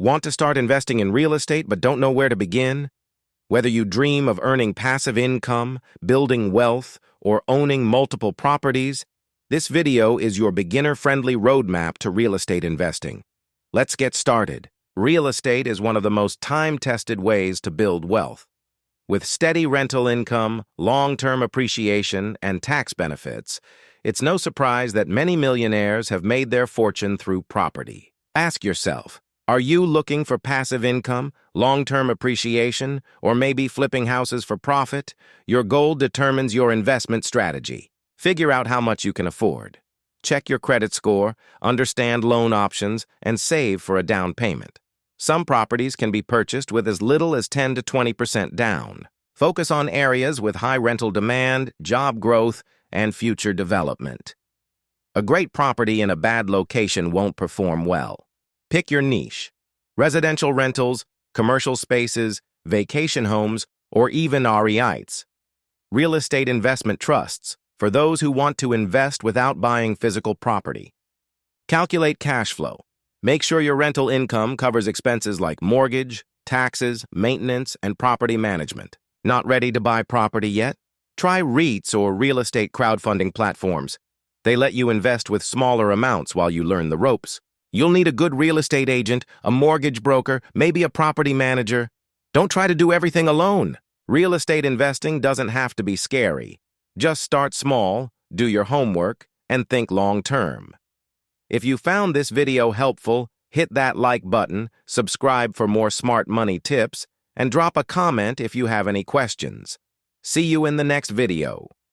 Want to start investing in real estate but don't know where to begin? Whether you dream of earning passive income, building wealth, or owning multiple properties, this video is your beginner-friendly roadmap to real estate investing. Let's get started. Real estate is one of the most time-tested ways to build wealth. With steady rental income, long-term appreciation, and tax benefits, it's no surprise that many millionaires have made their fortune through property. Ask yourself, are you looking for passive income, long-term appreciation, or maybe flipping houses for profit? Your goal determines your investment strategy. Figure out how much you can afford. Check your credit score, understand loan options, and save for a down payment. Some properties can be purchased with as little as 10 to 20% down. Focus on areas with high rental demand, job growth, and future development. A great property in a bad location won't perform well. Pick your niche: residential rentals, commercial spaces, vacation homes, or even REITs. Real estate investment trusts, for those who want to invest without buying physical property. Calculate cash flow. Make sure your rental income covers expenses like mortgage, taxes, maintenance, and property management. Not ready to buy property yet? Try REITs or real estate crowdfunding platforms. They let you invest with smaller amounts while you learn the ropes. You'll need a good real estate agent, a mortgage broker, maybe a property manager. Don't try to do everything alone. Real estate investing doesn't have to be scary. Just start small, do your homework, and think long-term. If you found this video helpful, hit that like button, subscribe for more smart money tips, and drop a comment if you have any questions. See you in the next video.